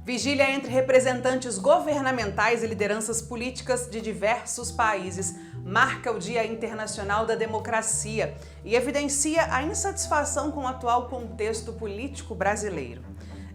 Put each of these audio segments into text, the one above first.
Vigília entre representantes governamentais e lideranças políticas de diversos países marca o Dia Internacional da Democracia e evidencia a insatisfação com o atual contexto político brasileiro.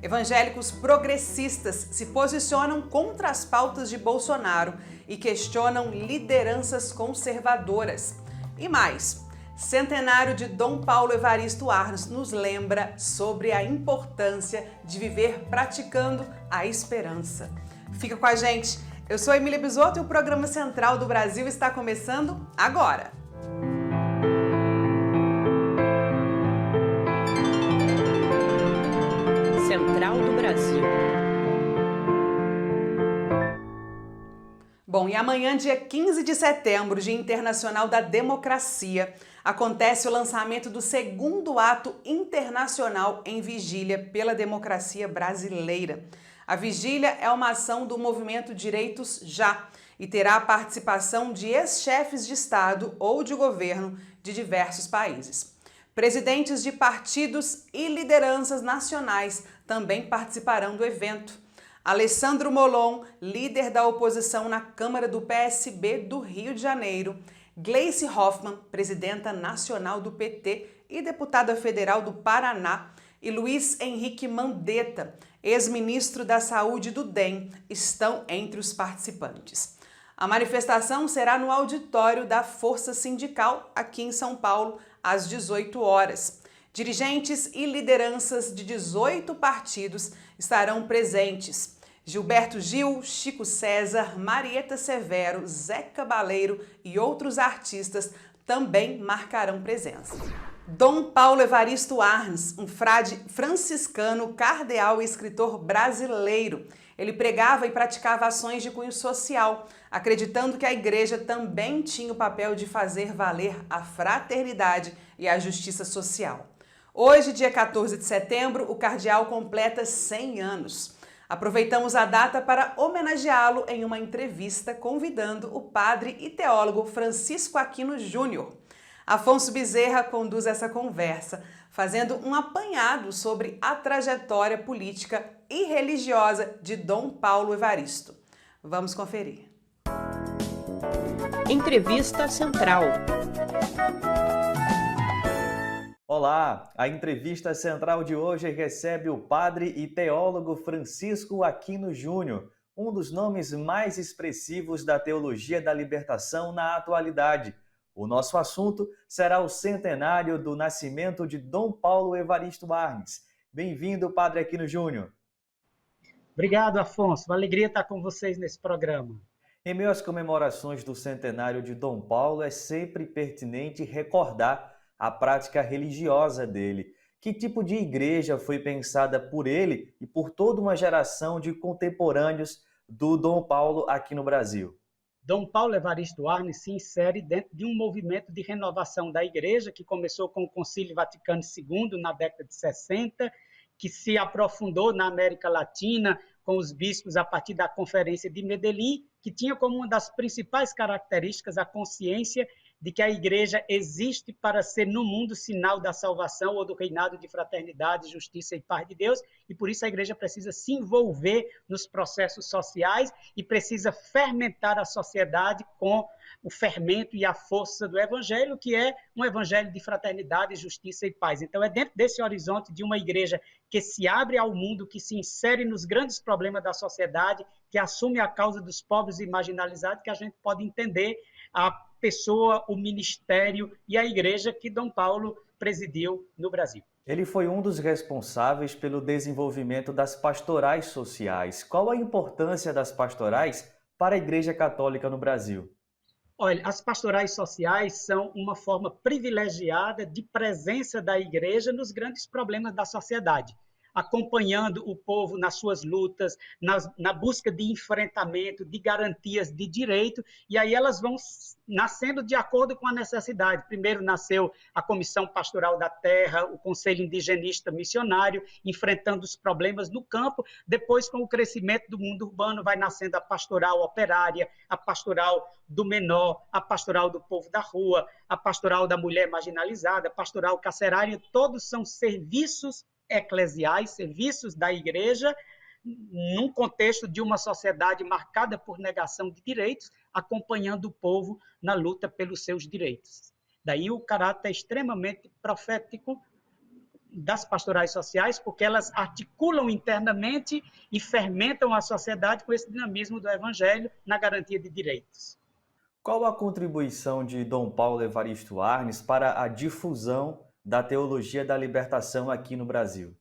Evangélicos progressistas se posicionam contra as pautas de Bolsonaro e questionam lideranças conservadoras. E mais, centenário de Dom Paulo Evaristo Arnes nos lembra sobre a importância de viver praticando a esperança. Fica com a gente! Eu sou Emília Bisotto e o programa Central do Brasil está começando agora! Central do Brasil. Bom, e amanhã, dia 15 de setembro, Dia Internacional da Democracia, acontece o lançamento do segundo ato internacional em vigília pela democracia brasileira. A vigília é uma ação do movimento Direitos Já e terá a participação de ex-chefes de Estado ou de governo de diversos países. Presidentes de partidos e lideranças nacionais também participarão do evento. Alessandro Molon, líder da oposição na Câmara do PSB do Rio de Janeiro, Gleice Hoffmann, presidenta nacional do PT e deputada federal do Paraná, e Luiz Henrique Mandetta, ex-ministro da Saúde do DEM, estão entre os participantes. A manifestação será no auditório da Força Sindical, aqui em São Paulo, às 18 horas. Dirigentes e lideranças de 18 partidos estarão presentes. Gilberto Gil, Chico César, Marieta Severo, Zé Cabaleiro e outros artistas também marcarão presença. Dom Paulo Evaristo Arnes, um frade franciscano, cardeal e escritor brasileiro. Ele pregava e praticava ações de cunho social, acreditando que a igreja também tinha o papel de fazer valer a fraternidade e a justiça social. Hoje, dia 14 de setembro, o cardeal completa 100 anos. Aproveitamos a data para homenageá-lo em uma entrevista, convidando o padre e teólogo Francisco Aquino Júnior. Afonso Bezerra conduz essa conversa, fazendo um apanhado sobre a trajetória política e religiosa de Dom Paulo Evaristo. Vamos conferir. Entrevista Central. Olá, a entrevista central de hoje recebe o padre e teólogo Francisco Aquino Júnior, um dos nomes mais expressivos da teologia da libertação na atualidade. O nosso assunto será o centenário do nascimento de Dom Paulo Evaristo Arnes. Bem-vindo, padre Aquino Júnior. Obrigado, Afonso. Uma alegria estar com vocês nesse programa. Em meio às comemorações do centenário de Dom Paulo, é sempre pertinente recordar a prática religiosa dele. Que tipo de igreja foi pensada por ele e por toda uma geração de contemporâneos do Dom Paulo aqui no Brasil? Dom Paulo Evaristo Arnes se insere dentro de um movimento de renovação da igreja que começou com o Concílio Vaticano II na década de 60, que se aprofundou na América Latina com os bispos a partir da Conferência de Medellín, que tinha como uma das principais características a consciência de que a igreja existe para ser no mundo sinal da salvação ou do reinado de fraternidade, justiça e paz de Deus, e por isso a igreja precisa se envolver nos processos sociais e precisa fermentar a sociedade com o fermento e a força do evangelho, que é um evangelho de fraternidade, justiça e paz. Então é dentro desse horizonte de uma igreja que se abre ao mundo, que se insere nos grandes problemas da sociedade, que assume a causa dos pobres e marginalizados, que a gente pode entender a pessoa, o ministério e a igreja que Dom Paulo presidiu no Brasil. Ele foi um dos responsáveis pelo desenvolvimento das pastorais sociais. Qual a importância das pastorais para a Igreja Católica no Brasil? Olha, as pastorais sociais são uma forma privilegiada de presença da igreja nos grandes problemas da sociedade, acompanhando o povo nas suas lutas, na busca de enfrentamento, de garantias de direito, e aí elas vão nascendo de acordo com a necessidade. Primeiro nasceu a Comissão Pastoral da Terra, o Conselho Indigenista Missionário, enfrentando os problemas no campo. Depois, com o crescimento do mundo urbano, vai nascendo a pastoral operária, a pastoral do menor, a pastoral do povo da rua, a pastoral da mulher marginalizada, a pastoral carcerária. Todos são serviços eclesiais, serviços da igreja, num contexto de uma sociedade marcada por negação de direitos, acompanhando o povo na luta pelos seus direitos. Daí o caráter extremamente profético das pastorais sociais, porque elas articulam internamente e fermentam a sociedade com esse dinamismo do Evangelho na garantia de direitos. Qual a contribuição de Dom Paulo Evaristo Arnes para a difusão da teologia da libertação aqui no Brasil?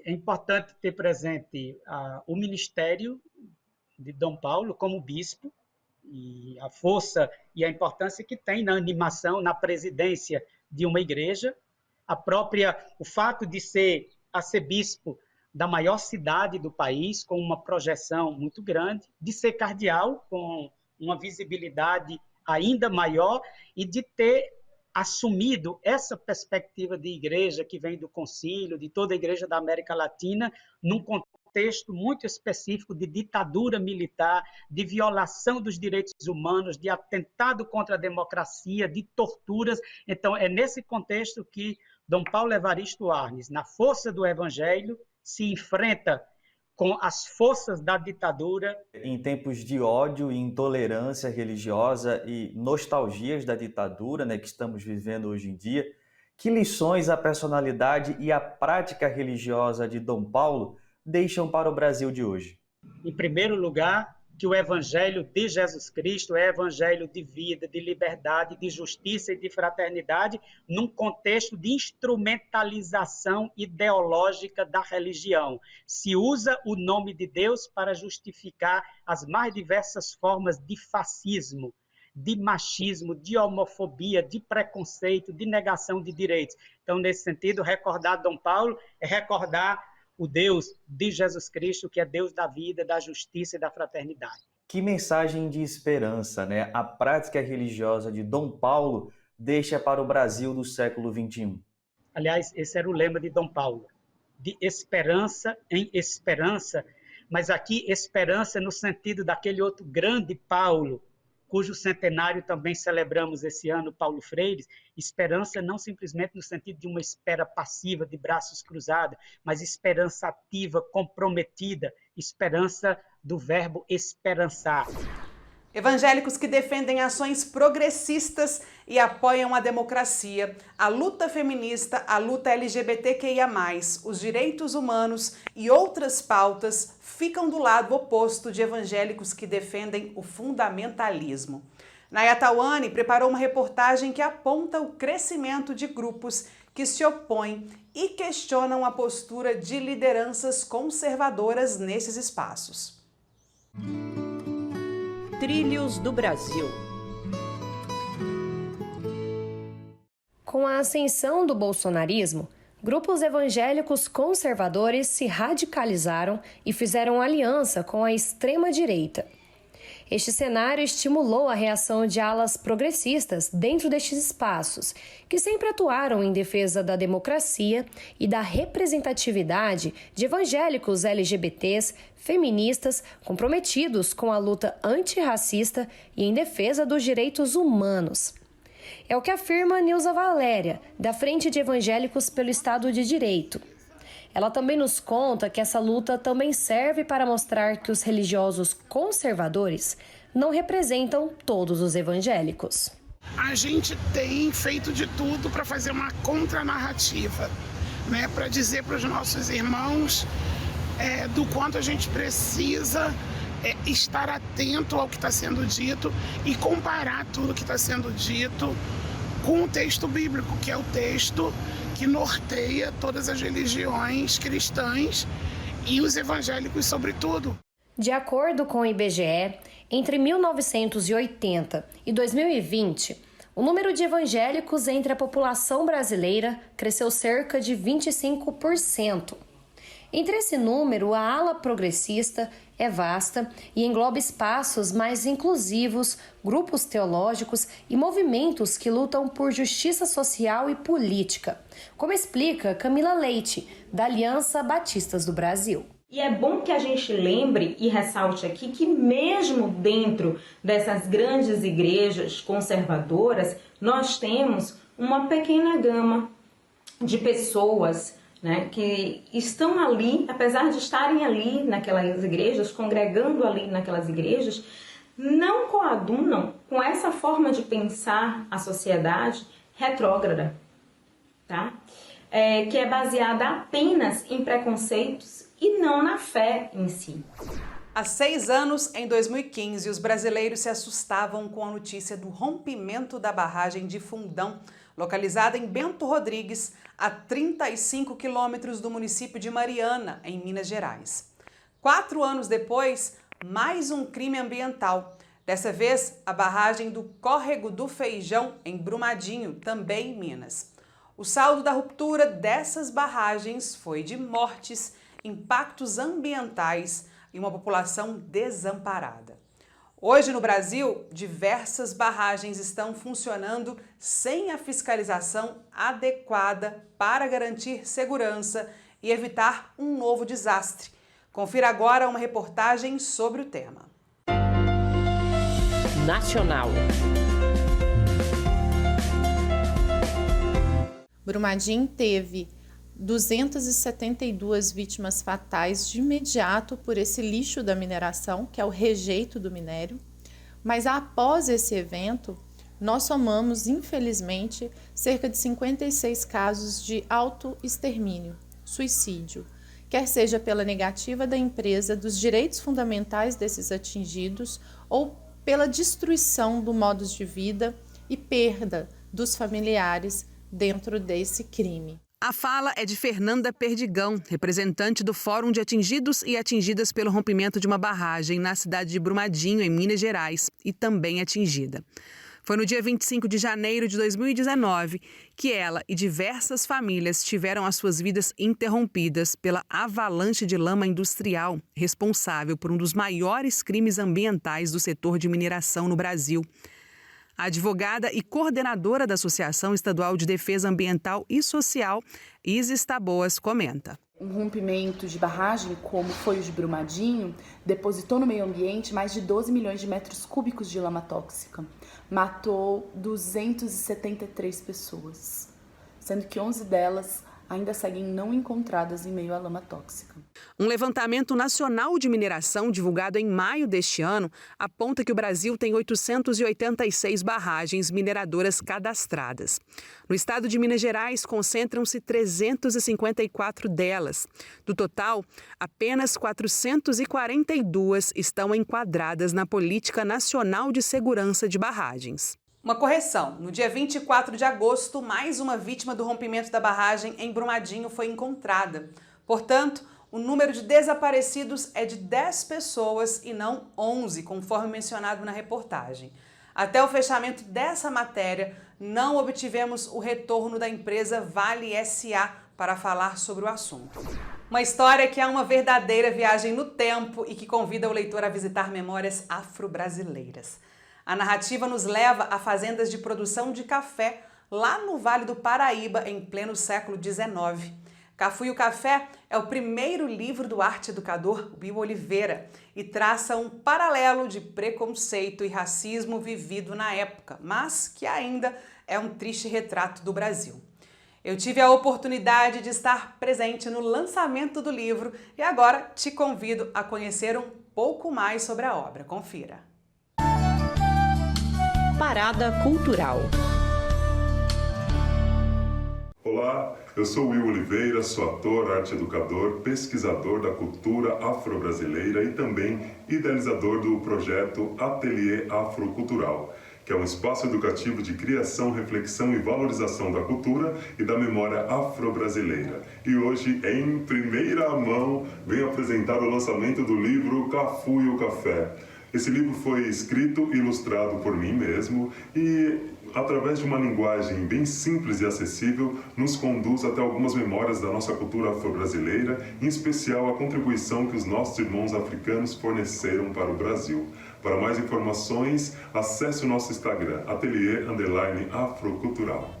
É importante ter presente o ministério de Dom Paulo como bispo e a força e a importância que tem na animação, na presidência de uma igreja, o fato de ser arcebispo da maior cidade do país, com uma projeção muito grande, de ser cardeal, com uma visibilidade ainda maior, e de ter assumido essa perspectiva de igreja que vem do concílio, de toda a igreja da América Latina, num contexto muito específico de ditadura militar, de violação dos direitos humanos, de atentado contra a democracia, de torturas. Então, é nesse contexto que Dom Paulo Evaristo Arnes, na força do Evangelho, se enfrenta com as forças da ditadura. Em tempos de ódio e intolerância religiosa e nostalgias da ditadura, que estamos vivendo hoje em dia, que lições a personalidade e a prática religiosa de Dom Paulo deixam para o Brasil de hoje? Em primeiro lugar, que o Evangelho de Jesus Cristo é evangelho de vida, de liberdade, de justiça e de fraternidade, num contexto de instrumentalização ideológica da religião. Se usa o nome de Deus para justificar as mais diversas formas de fascismo, de machismo, de homofobia, de preconceito, de negação de direitos. Então, nesse sentido, recordar Dom Paulo é recordar o Deus de Jesus Cristo, que é Deus da vida, da justiça e da fraternidade. Que mensagem de esperança, a prática religiosa de Dom Paulo deixa para o Brasil do século XXI? Aliás, esse era o lema de Dom Paulo, de esperança em esperança, mas aqui esperança no sentido daquele outro grande Paulo, cujo centenário também celebramos esse ano, Paulo Freire. Esperança não simplesmente no sentido de uma espera passiva, de braços cruzados, mas esperança ativa, comprometida, esperança do verbo esperançar. Evangélicos que defendem ações progressistas e apoiam a democracia, a luta feminista, a luta LGBTQIA+, os direitos humanos e outras pautas ficam do lado oposto de evangélicos que defendem o fundamentalismo. Naya Tawane preparou uma reportagem que aponta o crescimento de grupos que se opõem e questionam a postura de lideranças conservadoras nesses espaços. Trilhos do Brasil. Com a ascensão do bolsonarismo, grupos evangélicos conservadores se radicalizaram e fizeram aliança com a extrema-direita. Este cenário estimulou a reação de alas progressistas dentro destes espaços, que sempre atuaram em defesa da democracia e da representatividade de evangélicos LGBTs, feministas, comprometidos com a luta antirracista e em defesa dos direitos humanos. É o que afirma Nilza Valéria, da Frente de Evangélicos pelo Estado de Direito. Ela também nos conta que essa luta também serve para mostrar que os religiosos conservadores não representam todos os evangélicos. A gente tem feito de tudo para fazer uma contranarrativa, para dizer para os nossos irmãos do quanto a gente precisa estar atento ao que está sendo dito e comparar tudo que está sendo dito com o texto bíblico, que é o texto que norteia todas as religiões cristãs e os evangélicos sobretudo. De acordo com o IBGE, entre 1980 e 2020, o número de evangélicos entre a população brasileira cresceu cerca de 25%. Entre esse número, a ala progressista é vasta e engloba espaços mais inclusivos, grupos teológicos e movimentos que lutam por justiça social e política, como explica Camila Leite, da Aliança Batistas do Brasil. E é bom que a gente lembre e ressalte aqui que mesmo dentro dessas grandes igrejas conservadoras, nós temos uma pequena gama de pessoas né, que estão ali, apesar de estarem ali naquelas igrejas, congregando ali naquelas igrejas, não coadunam com essa forma de pensar a sociedade retrógrada, tá? Que é baseada apenas em preconceitos e não na fé em si. Há 6 anos, em 2015, os brasileiros se assustavam com a notícia do rompimento da barragem de Fundão, localizada em Bento Rodrigues, a 35 quilômetros do município de Mariana, em Minas Gerais. 4 anos depois, mais um crime ambiental. Dessa vez, a barragem do Córrego do Feijão, em Brumadinho, também em Minas. O saldo da ruptura dessas barragens foi de mortes, impactos ambientais e uma população desamparada. Hoje, no Brasil, diversas barragens estão funcionando sem a fiscalização adequada para garantir segurança e evitar um novo desastre. Confira agora uma reportagem sobre o tema. Nacional. Brumadinho teve 272 vítimas fatais de imediato por esse lixo da mineração, que é o rejeito do minério. Mas após esse evento, nós somamos, infelizmente, cerca de 56 casos de autoextermínio, suicídio, quer seja pela negativa da empresa dos direitos fundamentais desses atingidos ou pela destruição do modo de vida e perda dos familiares dentro desse crime. A fala é de Fernanda Perdigão, representante do Fórum de Atingidos e Atingidas pelo Rompimento de uma Barragem na cidade de Brumadinho, em Minas Gerais, e também atingida. Foi no dia 25 de janeiro de 2019 que ela e diversas famílias tiveram as suas vidas interrompidas pela avalanche de lama industrial, responsável por um dos maiores crimes ambientais do setor de mineração no Brasil. A advogada e coordenadora da Associação Estadual de Defesa Ambiental e Social, Isis Taboas, comenta. Um rompimento de barragem, como foi o de Brumadinho, depositou no meio ambiente mais de 12 milhões de metros cúbicos de lama tóxica. Matou 273 pessoas, sendo que 11 delas ainda seguem não encontradas em meio à lama tóxica. Um levantamento nacional de mineração divulgado em maio deste ano aponta que o Brasil tem 886 barragens mineradoras cadastradas. No estado de Minas Gerais, concentram-se 354 delas. Do total, apenas 442 estão enquadradas na Política Nacional de Segurança de Barragens. Uma correção. No dia 24 de agosto, mais uma vítima do rompimento da barragem em Brumadinho foi encontrada. Portanto, o número de desaparecidos é de 10 pessoas e não 11, conforme mencionado na reportagem. Até o fechamento dessa matéria, não obtivemos o retorno da empresa Vale S.A. para falar sobre o assunto. Uma história que é uma verdadeira viagem no tempo e que convida o leitor a visitar memórias afro-brasileiras. A narrativa nos leva a fazendas de produção de café lá no Vale do Paraíba, em pleno século XIX. Cafu e o Café é o primeiro livro do arte-educador Will Oliveira e traça um paralelo de preconceito e racismo vivido na época, mas que ainda é um triste retrato do Brasil. Eu tive a oportunidade de estar presente no lançamento do livro e agora te convido a conhecer um pouco mais sobre a obra. Confira. Parada Cultural. Olá, eu sou Will Oliveira, sou ator, arte-educador, pesquisador da cultura afro-brasileira e também idealizador do projeto Ateliê Afrocultural, que é um espaço educativo de criação, reflexão e valorização da cultura e da memória afro-brasileira. E hoje, em primeira mão, venho apresentar o lançamento do livro Cafu e o Café. Esse livro foi escrito e ilustrado por mim mesmo e, através de uma linguagem bem simples e acessível, nos conduz até algumas memórias da nossa cultura afro-brasileira, em especial a contribuição que os nossos irmãos africanos forneceram para o Brasil. Para mais informações, acesse o nosso Instagram, ateliê_afrocultural.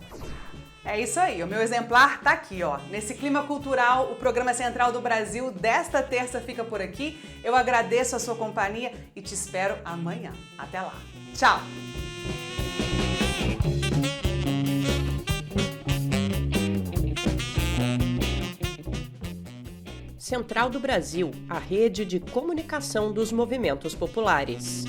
É isso aí, o meu exemplar tá aqui, ó. Nesse clima cultural, o programa Central do Brasil desta terça fica por aqui. Eu agradeço a sua companhia e te espero amanhã. Até lá. Tchau! Central do Brasil, a rede de comunicação dos movimentos populares.